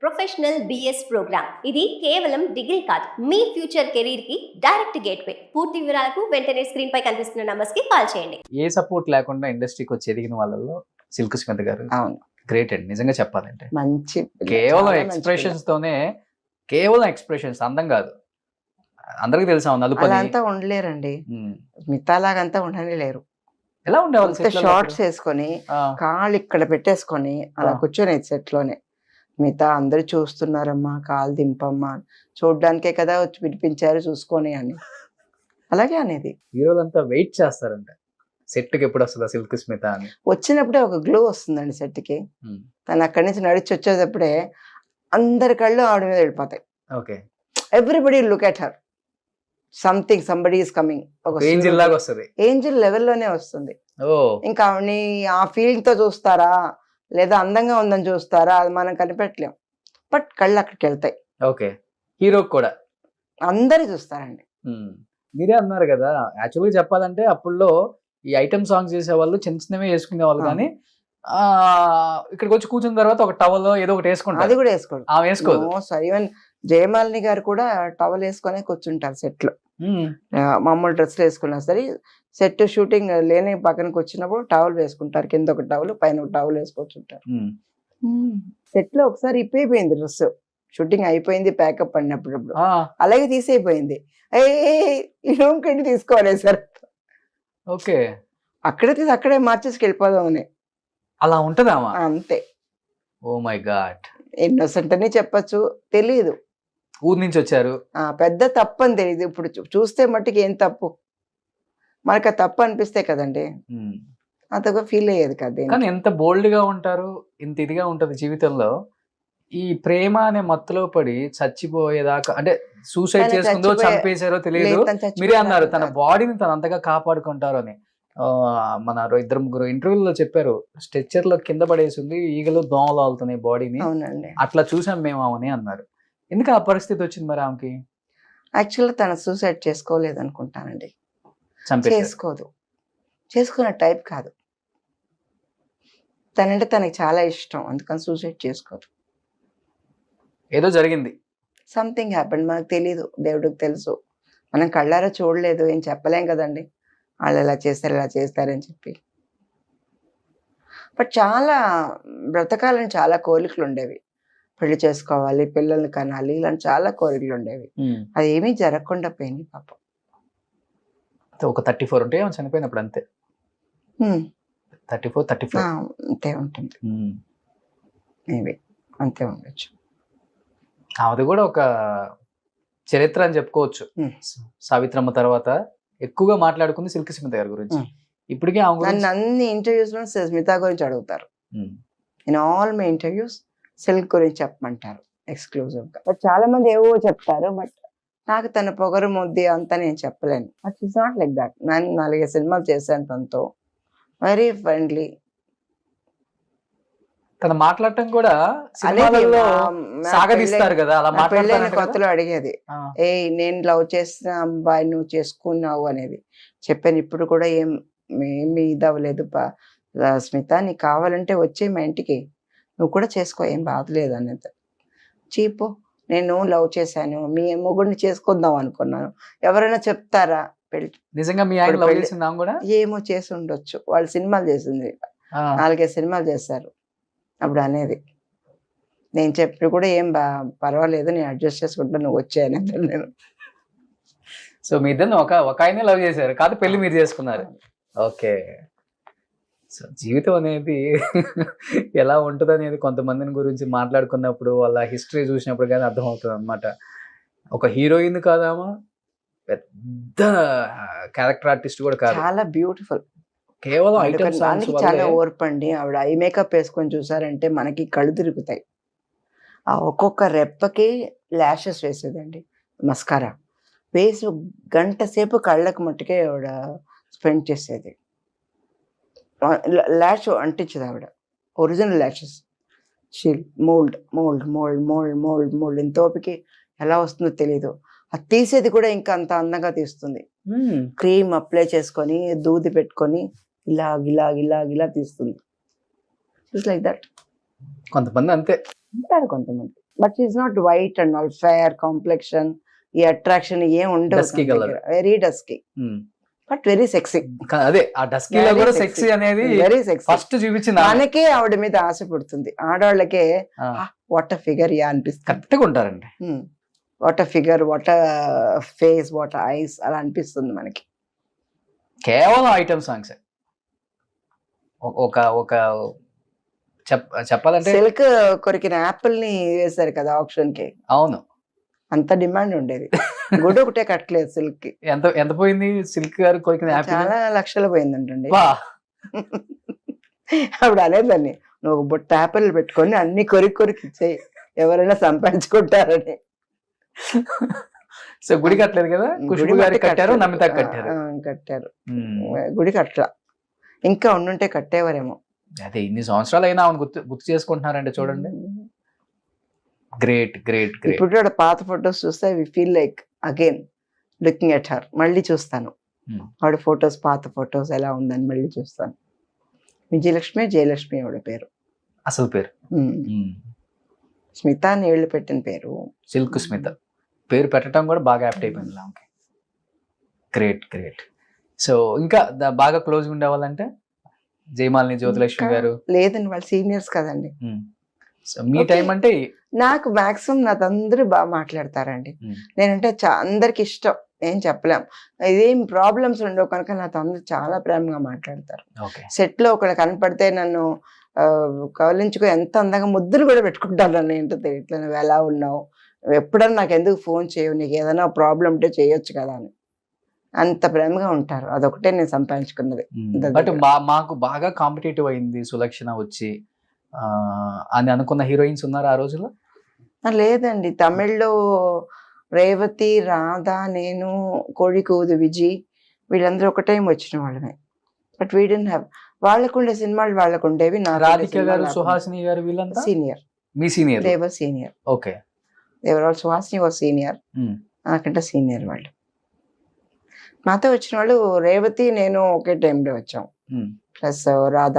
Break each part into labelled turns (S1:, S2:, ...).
S1: Professional BS programme. ఇది కేవలం degree కాదు, మీ ఫ్యూచర్ కెరీర్ కి డైరెక్ట్ గేట్వే. పూర్తి వివరాలకు వెంటనే స్క్రీన్ పై కనిపిస్తున్న నంబర్స్ కి కాల్ చేయండి.
S2: ఏ సపోర్ట్ లేకుండా ఇండస్ట్రీకి వచ్చి ఎదిగిన వాళ్ళలో సిల్క్ స్మిత గారు
S3: అవును,
S2: గ్రేట్ అండి. నిజంగా చెప్పాలంటే
S3: మంచి
S2: కేవలం
S3: చాలా
S2: ఎక్స్ప్రెషన్స్ తోనే, కేవలం ఎక్స్ప్రెషన్స్, అందం కాదు, అందరికి తెలుసా
S3: మంచి
S2: నలుపని.
S3: అలా అంతా ఉండలేరండి. మిగతాలాగంతా ఉండలేరు.
S2: ఎలా ఉండేవాళ్ళు set లలో
S3: షార్ట్స్
S2: అప్పుడు?
S3: వేసుకొని
S2: ఆ,
S3: కాళ్ళు ఇక్కడ పెట్టేసుకొని అలా
S2: ఆ.
S3: కూర్చొని సెట్ లోనే మిగతా అందరు చూస్తున్నారమ్మా, కాలు దింపమ్మా, చూడ్డానికే కదా వచ్చి పిలిపించారు, చూసుకొని అని అలాగే అనేది.
S2: హీరోలంతా వెయిట్ చేస్తారంట సెట్ కి ఎప్పుడు వస్తుందా సిల్క్ స్మిత అని.
S3: వచ్చినప్పుడే ఒక గ్లో వస్తుందండి సెట్ కి.
S2: ఉమ్,
S3: తను అక్కడి నుంచి నడిచి వచ్చేటప్పుడే అందరి కళ్ళు ఆవిడ మీద వెళ్ళిపోతాయి.
S2: Okay,
S3: everybody look at her, somebody is coming. ఒక
S2: ఏంజిల్ లాగా వస్తుంది.
S3: ఏంజిల్ లెవెల్లోనే వస్తుంది.
S2: ఓ,
S3: ఇంకా ఆవిడని ఆ ఫీలింగ్ తో చూస్తారా లేదా అందంగా ఉందని చూస్తారా, అది మనం కనిపెట్టలేం. బట్ కళ్ళు అక్కడికి వెళ్తాయి,
S2: ఓకే. హీరో కూడా
S3: అందరు చూస్తారండి.
S2: మీరే అన్నారు కదా, యాక్చువల్గా చెప్పాలంటే అప్పుల్లో ఈ ఐటమ్ సాంగ్స్ చేసేవాళ్ళు చిన్న చిన్నవే వేసుకునేవాళ్ళు, కానీ ఆ ఇక్కడికి వచ్చి కూర్చున్న తర్వాత ఒక టవల్ ఏదో ఒకటి
S3: అది
S2: వేసుకుంటారు.
S3: కూడా వేసుకోడు.
S2: ఆ వేసుకోదు.
S3: ఈవెన్ జయమాలిని గారు కూడా టవల్ వేసుకొని కూర్చుంటారు సెట్ లో.
S2: ఉమ్,
S3: మామూలు డ్రెస్లు వేసుకున్నా సరే సెట్ షూటింగ్ లేని పక్కనకి వచ్చినప్పుడు టవల్ వేసుకుంటారు, కింద ఒక టవల్ పైన ఒక టవల్ వేసుకొచ్చుంటారు.
S2: ఉమ్.
S3: సెట్ లో ఒకసారి ఇప్పైపోయింది డ్రెస్, షూటింగ్ అయిపోయింది, ప్యాకప్ పడినప్పుడు
S2: ఆ,
S3: అలాగే తీసేయిపోయింది. ఈ రూమ్ కంటే తీసుకోవాలి సార్,
S2: ఓకే.
S3: అక్కడే తీసి అక్కడే మార్చేసి వెళ్ళిపోదామని.
S2: అలా ఉంటదామా?
S3: అంతే.
S2: Oh my God.
S3: ఇన్నోసెంట్ అని చెప్పచ్చు, తెలియదు.
S2: ఊరు నుంచి వచ్చారు.
S3: పెద్ద తప్పు అని తెలియదు. ఇప్పుడు చూస్తే మట్టుకు ఏం తప్పు, మనకు ఆ తప్పు అనిపిస్తే కదండి,
S2: ఉమ్.
S3: అంతగా ఫీల్ అయ్యేది కదా.
S2: కానీ ఎంత బోల్డ్ గా ఉంటారు, ఇంత ఇదిగా ఉంటది జీవితంలో. ఈ ప్రేమ అనే మత్తులో పడి చచ్చిపోయేదాకా, అంటే సూసైడ్
S3: తను
S2: చేసుకుందో చంపేశారో తెలియదు. మీరే అన్నారు తన బాడీని తను అంతగా కాపాడుకుంటారు అని. మన ఇద్దరు ముగ్గురు ఇంటర్వ్యూలో చెప్పారు, స్ట్రెచ్చర్ లో కింద పడేసింది, ఈగలు దోమలు ఆలుతున్నాయి బాడీని,
S3: అవునండి.
S2: అట్లా చూసాం మేము ఆమెని అన్నారు. ఎందుకు ఆ పరిస్థితి వచ్చింది మరి ఆమెకి?
S3: యాక్చువల్గా తన సూసైడ్ చేసుకోలేదు అనుకుంటానండి.
S2: చంపేశారు.
S3: చేసుకోదు, చేసుకున్న టైప్ కాదు. తనంటే తనకి చాలా ఇష్టం, అందుకని సూసైడ్ చేసుకోదు.
S2: ఏదో జరిగింది.
S3: సంథింగ్ హ్యాపెండ్, మనకు తెలీదు, దేవుడికి తెలుసు. మనం కళ్ళారా చూడలేదు, ఏం చెప్పలేం కదండి, వాళ్ళు ఇలా చేస్తారని చెప్పి. బట్ చాలా బ్రతకాలని చాలా కోరికలు ఉండేవి. పెళ్లి చేసుకోవాలి, పిల్లల్ని కనాలి, ఇలాంటి చాలా కోరికలు ఉండేవి. అది ఏమీ జరగకుండా పోయింది పాపం.
S2: ఒక 34 ఉంటే ఆమె చనిపోయినప్పుడు అంతే. 34.
S3: అంతే ఉంటుంది, మేబీ అంతే ఉండొచ్చు.
S2: ఆమెది కూడా ఒక చరిత్ర అని చెప్పుకోవచ్చు. సావిత్రమ్మ తర్వాత ఎక్కువగా మాట్లాడుకుంది సిల్క్ స్మిత గారి గురించి. ఇప్పటికే ఆమె
S3: నన్ను
S2: గురించి
S3: అన్ని ఇంటర్వ్యూస్ లో స్మిత గురించి అడుగుతారు. In all my interviews silk గురించి చెప్పమంటారు ఎక్స్క్లూజివ్ గా. బట్ చాలా మంది ఏవో చెప్తారు, బట్ నాకు తన పొగరు ముద్ది అంతా నేను చెప్పలేను. But it's not like that. నేను 4 సినిమాలు చేశాను తనతో, వెరీ ఫ్రెండ్లీ.
S2: తన మాట్లాడటం కూడా సినిమాలలో సాగదీస్తారు కదా, అలా
S3: పెళ్ళైన
S2: మాట్లాడతారు.
S3: కొత్తలో అడిగేది, నేను లవ్ చేసిన అబ్బాయి నువ్వు చేసుకున్నావు అనేది చెప్పాను. ఇప్పుడు కూడా ఏమి ఇదవ్వలేదు స్మిత, నీకు కావాలంటే వచ్చే మా ఇంటికి, నువ్వు కూడా చేసుకో, ఏం బాధలేదు అనేది. చీపు, నేను లవ్ చేశాను, మీ మొగుడిని చేసుకుందాం అనుకున్నాను, ఎవరైనా చెప్తారా? పెళ్లి
S2: నిజంగా మీ ఆయన లవ్ చేసింది ఆమె కూడా?
S3: ఏమో చేసి ఉండొచ్చు, వాళ్ళు సినిమాలు చేసింది, 4 సినిమాలు చేశారు. అప్పుడు అనేది, నేను చెప్పి కూడా ఏం పర్వాలేదు, నేను అడ్జస్ట్ చేసుకుంటా, నువ్వు వచ్చాయని నేను.
S2: సో మీ ఇద్దరు ఒక ఆయనే లవ్ చేశారు, కాదు పెళ్లి మీరు చేసుకున్నారు. ఓకే. సో జీవితం అనేది ఎలా ఉంటుంది అనేది కొంతమందిని గురించి మాట్లాడుకున్నప్పుడు, వాళ్ళ హిస్టరీ చూసినప్పుడు కానీ అర్థమవుతుంది అనమాట. ఒక హీరోయిన్ కాదామా, పెద్ద క్యారెక్టర్ ఆర్టిస్ట్ కూడా కాదు,
S3: చాలా బ్యూటిఫుల్.
S2: కేవలం ఐటమ్ సాంగ్స్
S3: చాలా ఓర్పండి. ఆవిడ ఐ మేకప్ వేసుకొని చూసారంటే మనకి కళ్ళు తిరుగుతాయి. ఆ ఒక్కొక్క రెప్పకి ల్యాషెస్ వేసేదండి, మస్కారా వేసి గంట సేపు కళ్ళకు మట్టుకే ఆవిడ స్పెండ్ చేసేది. ల్యాష్ అంటించదు ఆవిడ, original lashes. She'll mould mould mould mould mould mould ఎంత ఓపిక ఎలా వస్తుందో తెలీదు. అది తీసేది కూడా ఇంకా అంత అందంగా తీస్తుంది. క్రీమ్ అప్లై చేసుకొని దూది పెట్టుకొని ఇలా తీస్తుంది. Like that.
S2: కొంతమంది అంతే
S3: ఉంటారు కొంతమంది. But is not white and all fair complexion, ఈ అట్రాక్షన్ ఏం
S2: Dusky colour.
S3: ఉండవు. Very dusky
S2: um.
S3: But very sexy,
S2: అదే ఆ డస్కీలో
S3: Very
S2: కూడా
S3: sexy.
S2: సెక్సీ అనేది
S3: వెరీ సెక్సీ.
S2: ఫస్ట్ చూపించింది
S3: మనకే ఆవిడ మీద ఆశ పుడుతుంది, ఆడవాళ్ళకే వాట్ అ ఫిగర్ యా అనిపిస్తుంది.
S2: కరెక్ట్గా ఉంటారండి.
S3: What a figure, what a face, what a ice అలా అనిపిస్తుంది మనకి.
S2: కేవలం ఐటమ్ సాంగ్స్. ఒక ఒక చెప్పాలంటే
S3: సిల్క్ కొరికిన యాపిల్ ని వేశారు కదా ఆప్షన్ కి,
S2: అవును,
S3: అంత డిమాండ్ ఉండేది. గుడి ఒకటే కట్టలేదు సిల్క్ కి,
S2: ఎంత ఎంత పోయింది సిల్క్ గారు కొరికిన యాపిల్?
S3: చాలా లక్షలు పోయిందంటండి.
S2: వా.
S3: అప్పుడు అనేదాన్ని, నువ్వు బుట్ట యాపిల్ పెట్టుకొని అన్ని కొరికి ఇచ్చేయి, ఎవరైనా సంపాదించుకుంటారని.
S2: సో గుడి కట్టలేదు కదా, ఖుష్బు
S3: గుడి
S2: గారు
S3: మట్టి
S2: కట్టారు,
S3: కట్టలేదు.
S2: నమిత కట్టారు.
S3: కట్టారు.
S2: ఉమ్.
S3: గుడి కట్టలా, ఇంకా ఉండుంటే కట్టేవారేమో.
S2: అదే ఇన్ని సంవత్సరాలు అయినా ఆమెను గుర్తు చేసుకుంటున్నారండి, చూడండి. Great great great.
S3: ఇప్పుడు కూడా పాత ఫొటోస్ చూస్తే we feel like again looking at her. మళ్ళీ చూస్తాను ఆవిడ ఫొటోస్, పాత ఫొటోస్ ఎలా ఉందని మళ్ళీ చూస్తాను. విజయలక్ష్మి, జయలక్ష్మి ఆవిడ పేరు,
S2: అసలు పేరు
S3: స్మిత అని ఏళ్ళు పెట్టిన పేరు.
S2: సిల్క్ స్మిత పేరు పెట్టడం కూడా బాగా యాప్ట్ అయిపోయింది ఆమెకి. Great great. సో ఇంకా బాగా క్లోజ్ ఉండేవాళ్ళంటే జయమాలిని, జ్యోతిలక్ష్మి గారు?
S3: లేదండి, వాళ్ళు సీనియర్స్ కదండి.
S2: సో మీ టైం అంటే
S3: నాకు మాక్సిమం నాతో అందరూ బాగా మాట్లాడతారండి. నేనంటే అందరికి ఇష్టం, ఏం చెప్పలేం. ఇదేం ప్రాబ్లమ్స్ ఉండవు కనుక నాతో అందరూ చాలా ప్రేమగా మాట్లాడతారు. సెట్ లో ఒకళ్ళు కనపడితే నన్ను కవలించుకో ఎంత అందంగా ముద్దులు కూడా పెట్టుకుంటాను. నన్ను ఏంటో ఇట్లా నువ్వు ఎలా ఉన్నావు, ఎప్పుడన్నా నాకు ఎందుకు ఫోన్ చేయవు, నీకు ఏదైనా ప్రాబ్లం ఉంటే చేయొచ్చు కదా అని అంత ప్రేమగా ఉంటారు. అదొకటే నేను సంపాదించుకున్నది.
S2: బట్ మాకు బాగా కాంపిటేటివ్ అయింది సులక్షణ వచ్చి అని అనుకున్న హీరోయిన్స్ ఉన్నారు ఆ రోజుల్లో?
S3: లేదండి, తమిళ్లో రేవతి, రాధ, నేను, కోడికూదు విజయ్ వీళ్ళందరూ ఒక టైం వచ్చిన వాళ్ళమే. బట్ వీ డెంట్ హ్యావ్, వాళ్ళకు ఉండే సినిమాలు వాళ్ళకు ఉండేవి.
S2: రాధిక గారు, సుహాసిని గారు వీళ్ళంతా
S3: సీనియర్.
S2: మీ senior?
S3: Devar senior.
S2: Okay.
S3: Devar Suhasini was senior, నాకంటే సీనియర్ వాళ్ళు. మాతో వచ్చిన వాళ్ళు రేవతి, నేను ఒకే టైంలో వచ్చాం. ప్లస్ రాధ,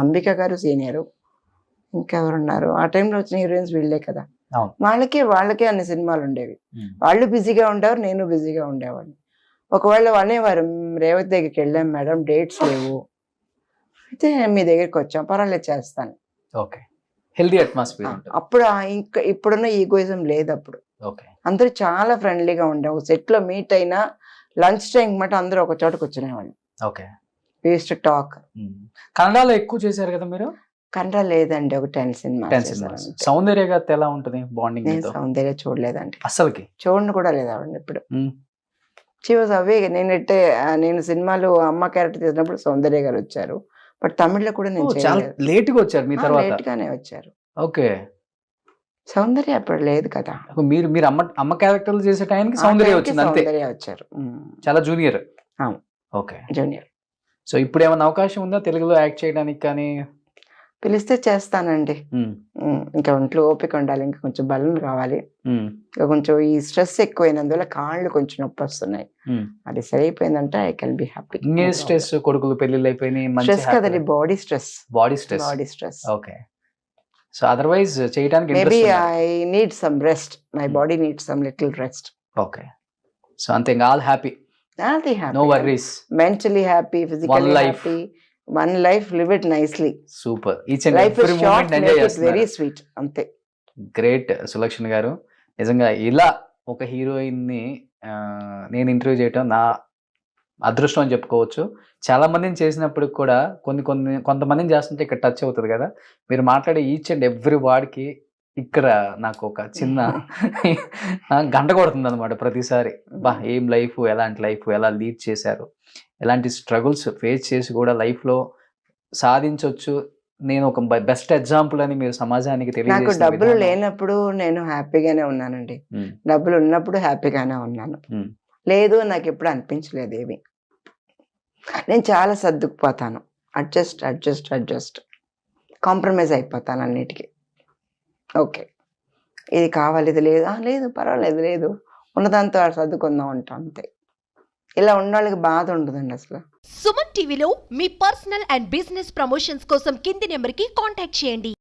S3: అంబిక గారు సీనియర్. ఇంకెవరున్నారు ఆ టైంలో వచ్చిన హీరోయిన్స్? వీళ్ళే కదా. వాళ్ళకే అన్ని సినిమాలు ఉండేవి. వాళ్ళు బిజీగా ఉండేవారు, నేను బిజీగా ఉండేవాడిని. ఒకవేళ అనేవారు, రేవతి దగ్గరికి వెళ్ళాం మేడం, డేట్స్ లేవు, అయితే మీ దగ్గరికి వచ్చాం, పర్వాలేదు చేస్తాను.
S2: ఓకే. Healthy atmosphere.
S3: అప్పుడు ఇంకా ఇప్పుడున్న ఈగోయిజం లేదు. అప్పుడు అందరూ చాలా ఫ్రెండ్లీగా ఉండేవు. సెట్ లో మీట్ అయినా లంచ్ టైం మాట అందరూ ఒక చోట కూర్చునేవాళ్ళు.
S2: Okay.
S3: We used to talk.
S2: కన్నడలో ఎక్కువ చేశారు కదా మీరు?
S3: కన్నడ లేదండి, ఒక 10 సినిమాస్.
S2: సౌందర్య గారితో ఎలా ఉంటుంది బాండింగ్?
S3: నేను సౌందర్య చూడలేదండి,
S2: అసలుకి
S3: చూడను కూడా లేదు ఆవిడ ఇప్పుడు. షీ వాజ్ అవే. నేను సినిమాలు అమ్మ క్యారెక్టర్ చేసినప్పుడు సౌందర్య గారు వచ్చారు. బట్ తమిళ్లో కూడా నేను
S2: చాలా లేట్ గా వచ్చారు, మీ తర్వాత
S3: లేట్ గానే వచ్చారు.
S2: ఓకే.
S3: సౌందర్య అప్పుడు లేదు కదా.
S2: మీరు అమ్మ క్యారెక్టర్లు చేసే టైంకి సౌందర్య వచ్చింది అంతే.
S3: సౌందర్య వచ్చారు,
S2: చాలా జూనియర్.
S3: Okay, junior.
S2: సో ఇప్పుడు ఏమైనా అవకాశం ఉందా తెలుగులో యాక్ట్ చేయడానికి? కానీ
S3: పిలిస్తే చేస్తానండి. ఇంకా ఒంట్లో ఓపిక ఉండాలి, ఇంకా కొంచెం బలం కావాలి. ఇంకా కొంచెం ఈ స్ట్రెస్ ఎక్కువైనందువల్ల కాళ్ళు కొంచెం నొప్పి వస్తున్నాయి. అది సరైపోయిందంటే I can be happy.
S2: Stress, కొడుకులు పెళ్లిళ్ళు అయిపోయినాయి,
S3: స్ట్రెస్ కదండి, body stress.
S2: Body stress. Okay. So otherwise చేయడానికి
S3: maybe I need some rest, my body need some little rest.
S2: Okay. So అంతే, all happy, no worries,
S3: mentally happy, physically happy. One life, live it nicely.
S2: Super. Each and
S3: life
S2: every
S3: is short,
S2: moment enjoy
S3: make it
S2: చేస్తున్నారు.
S3: very sweet. అంతే.
S2: Great Sulakshana గారు. నిజంగా ఇలా ఒక heroine ని నేను interview చేయటం నా అదృష్టం అని చెప్పుకోవచ్చు. చాలా మందిని చేసినప్పుడు కూడా కొంతమందిని చేస్తుంటే ఇక్కడ టచ్ అవుతుంది కదా. మీరు మాట్లాడే ఈచ్ అండ్ ఎవ్రీ వాడికి ఇక్కడ నాకు ఒక చిన్న గంట కొడుతుంది అనమాట ప్రతిసారి. బా, ఏం లైఫ్, ఎలాంటి లైఫ్, ఎలా లీడ్ చేశారు, ఎలాంటి స్ట్రగుల్స్ ఫేస్ చేసి కూడా లైఫ్లో సాధించవచ్చు. నేను ఒక బెస్ట్ ఎగ్జాంపుల్ అని మీరు సమాజానికి తెలియజేసిన
S3: నాకు డబ్బులు లేనప్పుడు నేను హ్యాపీగానే ఉన్నానండి, డబ్బులు ఉన్నప్పుడు హ్యాపీగానే ఉన్నాను. లేదు నాకు ఎప్పుడు అనిపించలేదు ఏమి. నేను చాలా సర్దుకుపోతాను, అడ్జస్ట్ కాంప్రమైజ్ అయిపోతాను అన్నిటికీ. ఓకే, ఇది కావాలి, ఇది లేదు పర్వాలేదు, లేదు ఉన్నదాంతో సర్దుకుందాం అంటాం అంతే. ఇలా ఉన్న వాళ్ళకి బాధ ఉండదండి అసలు.
S4: సుమన్ టీవీలో మీ పర్సనల్ అండ్ బిజినెస్ ప్రమోషన్స్ కోసం కింది నెంబర్కి కాంటాక్ట్ చేయండి.